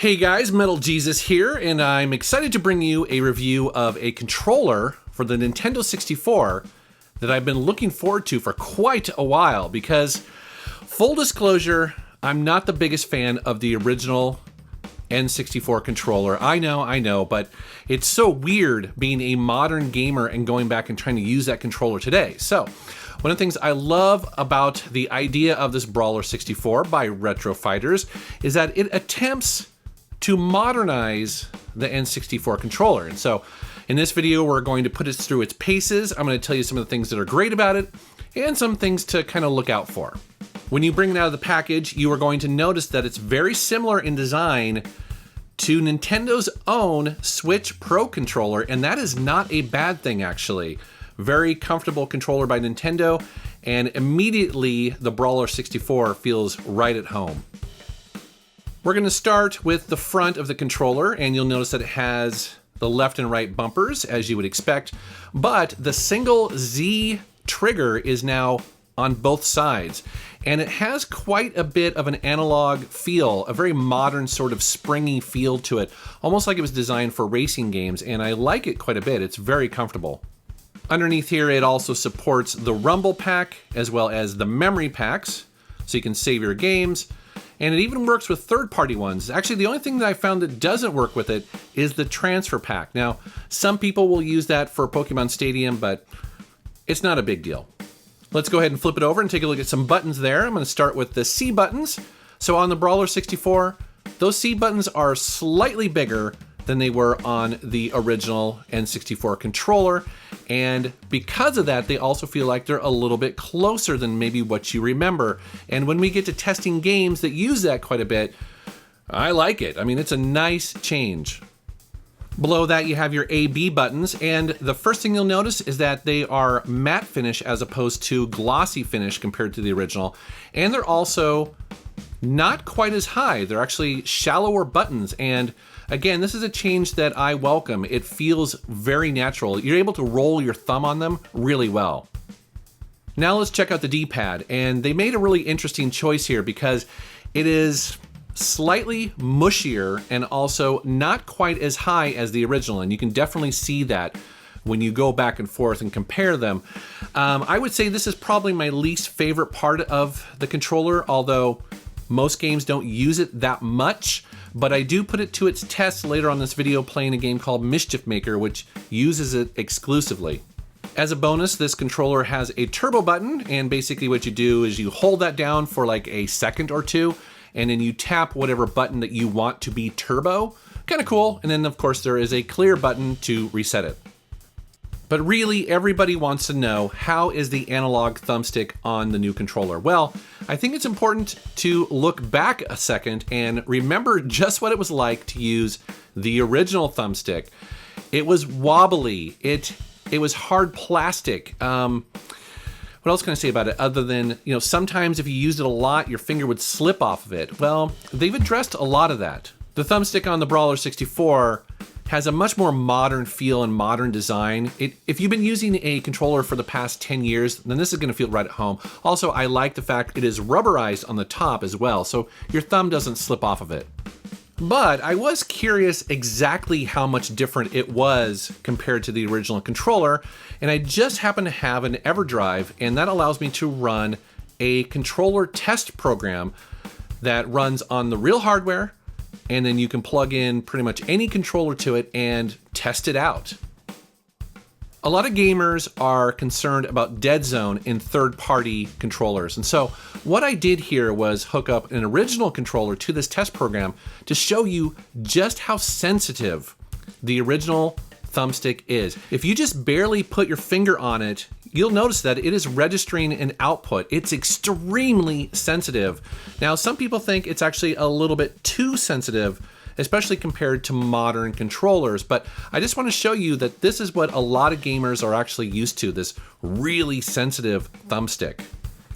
Hey guys, Metal Jesus here, and I'm excited to bring you a review of a controller for the Nintendo 64 that I've been looking forward to for quite a while because, full disclosure, I'm not the biggest fan of the original N64 controller. I know, but it's so weird being a modern gamer and going back and trying to use that controller today. So, one of the things I love about the idea of this Brawler64 by Retro Fighters is that it attempts to modernize the N64 controller. And so in this video, we're going to put it through its paces. I'm going to tell you some of the things that are great about it and some things to kind of look out for. When you bring it out of the package, you are going to notice that it's very similar in design to Nintendo's own Switch Pro controller, and that is not a bad thing, actually. Very comfortable controller by Nintendo, and immediately the Brawler64 feels right at home. We're going to start with the front of the controller, and you'll notice that it has the left and right bumpers, as you would expect, but the single Z trigger is now on both sides, and it has quite a bit of an analog feel, a very modern sort of springy feel to it, almost like it was designed for racing games, and I like it quite a bit. It's very comfortable. Underneath here, it also supports the Rumble Pack as well as the memory packs, so you can save your games. And it even works with third-party ones. Actually, the only thing that I found that doesn't work with it is the transfer pack. Now, some people will use that for Pokemon Stadium, but it's not a big deal. Let's go ahead and flip it over and take a look at some buttons there. I'm going to start with the C buttons. So on the Brawler64, those C buttons are slightly bigger than they were on the original N64 controller. And because of that, they also feel like they're a little bit closer than maybe what you remember. And when we get to testing games that use that quite a bit, I like it. I mean, it's a nice change. Below that, you have your A-B buttons, and the first thing you'll notice is that they are matte finish as opposed to glossy finish compared to the original. And they're also not quite as high. They're actually shallower buttons, and again, this is a change that I welcome. It feels very natural. You're able to roll your thumb on them really well. Now let's check out the D-pad, and they made a really interesting choice here because it is slightly mushier and also not quite as high as the original, and you can definitely see that when you go back and forth and compare them. I would say this is probably my least favorite part of the controller, although most games don't use it that much, but I do put it to its test later on this video playing a game called Mischief-Makers, which uses it exclusively. As a bonus, this controller has a turbo button, and basically what you do is you hold that down for like a second or two, and then you tap whatever button that you want to be turbo. Kind of cool. And then of course there is a clear button to reset it. But really, everybody wants to know, how is the analog thumbstick on the new controller? Well, I think it's important to look back a second and remember just what it was like to use the original thumbstick. It was wobbly. It was hard plastic. What else can I say about it other than, sometimes if you used it a lot, your finger would slip off of it. Well, they've addressed a lot of that. The thumbstick on the Brawler64 has a much more modern feel and modern design. If you've been using a controller for the past 10 years, then this is going to feel right at home. Also, I like the fact it is rubberized on the top as well, so your thumb doesn't slip off of it. But I was curious exactly how much different it was compared to the original controller, and I just happen to have an EverDrive, and that allows me to run a controller test program that runs on the real hardware, and then you can plug in pretty much any controller to it and test it out. A lot of gamers are concerned about dead zone in third-party controllers, and so what I did here was hook up an original controller to this test program to show you just how sensitive the original thumbstick is. If you just barely put your finger on it, you'll notice that it is registering an output. It's extremely sensitive. Now, some people think it's actually a little bit too sensitive, especially compared to modern controllers, but I just want to show you that this is what a lot of gamers are actually used to, this really sensitive thumbstick.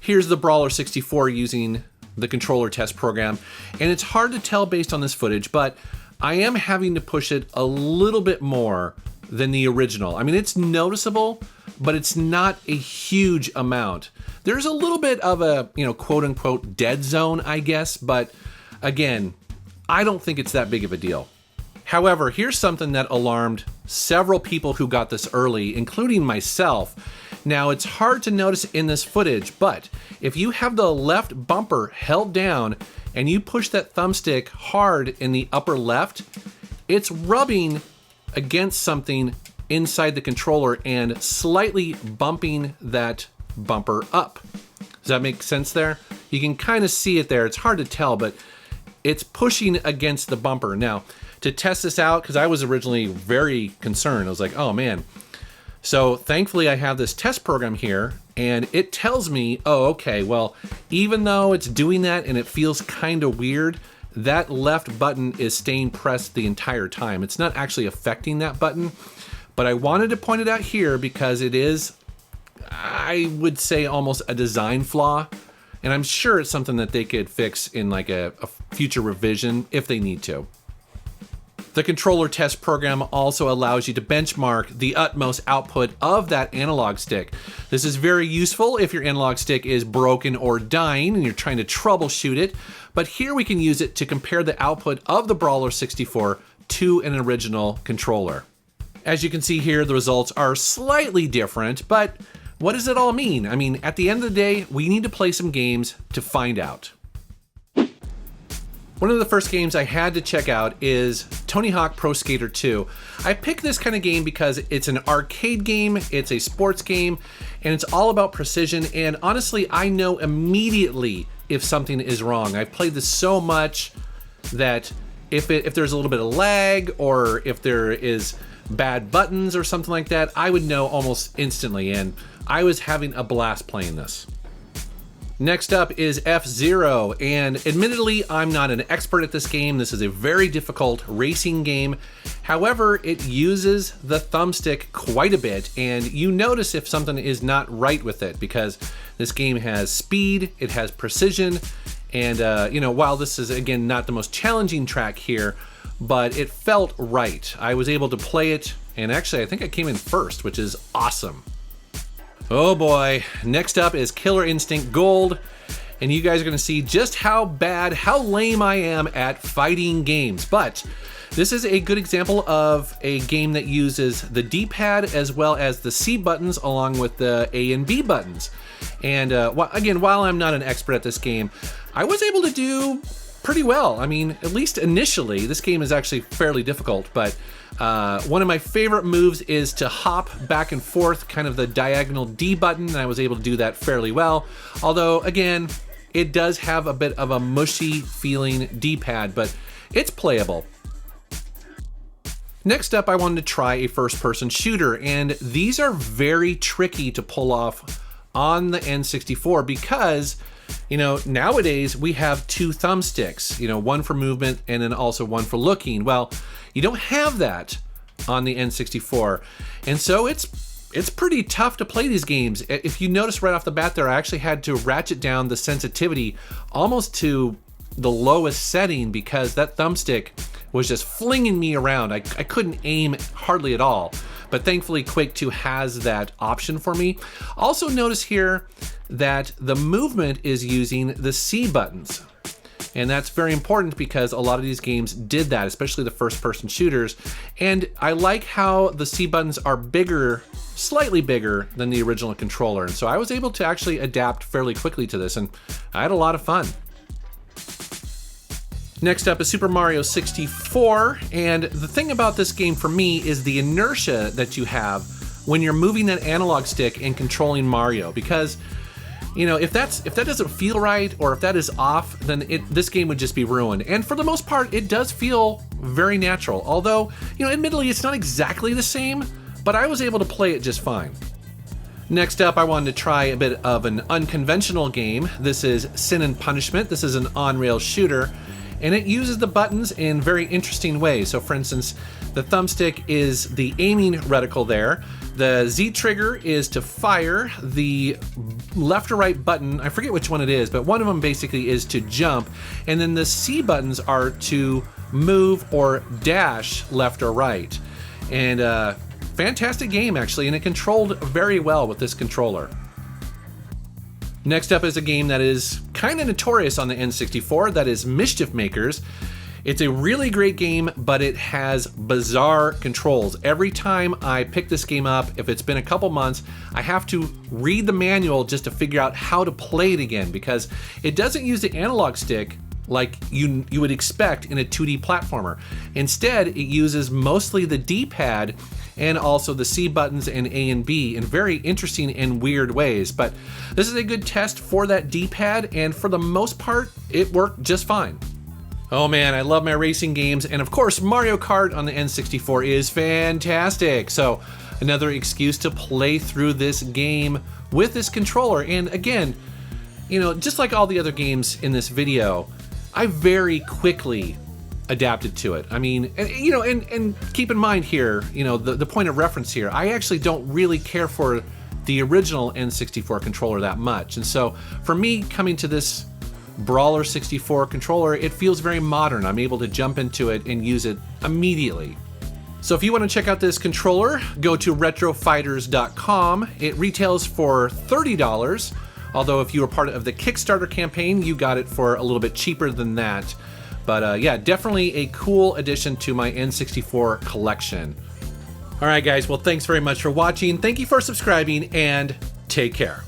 Here's the Brawler64 using the controller test program, and it's hard to tell based on this footage, but I am having to push it a little bit more than the original. I mean, it's noticeable, but it's not a huge amount. There's a little bit of a, quote unquote dead zone, I guess, but again, I don't think it's that big of a deal. However, here's something that alarmed several people who got this early, including myself. Now, it's hard to notice in this footage, but if you have the left bumper held down and you push that thumbstick hard in the upper left, it's rubbing against something inside the controller and slightly bumping that bumper up. Does that make sense there? You can kind of see it there. It's hard to tell, but it's pushing against the bumper. Now, to test this out, because I was originally very concerned, I was like, oh man. So thankfully I have this test program here and it tells me, oh, okay, well, even though it's doing that and it feels kind of weird, that left button is staying pressed the entire time. It's not actually affecting that button, but I wanted to point it out here because it is, I would say, almost a design flaw. And I'm sure it's something that they could fix in like a future revision if they need to. The controller test program also allows you to benchmark the utmost output of that analog stick. This is very useful if your analog stick is broken or dying and you're trying to troubleshoot it, but here we can use it to compare the output of the Brawler64 to an original controller. As you can see here, the results are slightly different, but what does it all mean? I mean, at the end of the day, we need to play some games to find out. One of the first games I had to check out is Tony Hawk Pro Skater 2. I picked this kind of game because it's an arcade game, it's a sports game, and it's all about precision, and honestly, I know immediately if something is wrong. I've played this so much that if there's a little bit of lag or if there is bad buttons or something like that, I would know almost instantly, and I was having a blast playing this. Next up is F-Zero, and admittedly, I'm not an expert at this game. This is a very difficult racing game. However, it uses the thumbstick quite a bit, and you notice if something is not right with it because this game has speed, it has precision, and while this is, again, not the most challenging track here, but it felt right. I was able to play it, and actually, I think I came in first, which is awesome. Oh boy, next up is Killer Instinct Gold, and you guys are gonna see just how lame I am at fighting games, but this is a good example of a game that uses the D-pad as well as the C buttons along with the A and B buttons. And again, while I'm not an expert at this game, I was able to do pretty well. I mean, at least initially, this game is actually fairly difficult, but one of my favorite moves is to hop back and forth, kind of the diagonal D button, and I was able to do that fairly well. Although, again, it does have a bit of a mushy feeling D-pad, but it's playable. Next up, I wanted to try a first-person shooter, and these are very tricky to pull off on the N64 because, nowadays we have two thumbsticks, one for movement and then also one for looking. Well, you don't have that on the N64, and so it's pretty tough to play these games. If you notice right off the bat there, I actually had to ratchet down the sensitivity almost to the lowest setting because that thumbstick was just flinging me around. I couldn't aim hardly at all, but thankfully Quake 2 has that option for me. Also notice here that the movement is using the C buttons. And that's very important because a lot of these games did that, especially the first-person shooters. And I like how the C buttons are bigger, slightly bigger than the original controller. And so I was able to actually adapt fairly quickly to this, and I had a lot of fun. Next up is Super Mario 64, and the thing about this game for me is the inertia that you have when you're moving that analog stick and controlling Mario, because if that doesn't feel right or if that is off, then this game would just be ruined. And for the most part, it does feel very natural. Although, admittedly, it's not exactly the same, but I was able to play it just fine. Next up, I wanted to try a bit of an unconventional game. This is Sin and Punishment. This is an on-rail shooter, and it uses the buttons in very interesting ways. So for instance, the thumbstick is the aiming reticle there. The Z trigger is to fire. The left or right button, I forget which one it is, but one of them basically is to jump. And then the C buttons are to move or dash left or right. And fantastic game actually, and it controlled very well with this controller. Next up is a game that is kind of notorious on the N64, that is Mischief-Makers. It's a really great game, but it has bizarre controls. Every time I pick this game up, if it's been a couple months, I have to read the manual just to figure out how to play it again, because it doesn't use the analog stick like you would expect in a 2D platformer. Instead, it uses mostly the D-pad and also the C buttons and A and B in very interesting and weird ways. But this is a good test for that D-pad, and for the most part, it worked just fine. Oh man, I love my racing games, and of course Mario Kart on the N64 is fantastic. So another excuse to play through this game with this controller. And again, you know, just like all the other games in this video, I very quickly adapted to it. I mean, you know, and keep in mind here, you know, the point of reference here, I actually don't really care for the original N64 controller that much. And so for me, coming to this Brawler64 controller, it feels very modern. I'm able to jump into it and use it immediately. So if you want to check out this controller, go to retrofighters.com. It retails for $30. Although if you were part of the Kickstarter campaign, you got it for a little bit cheaper than that. But yeah, definitely a cool addition to my N64 collection. All right, guys, well, thanks very much for watching. Thank you for subscribing, and take care.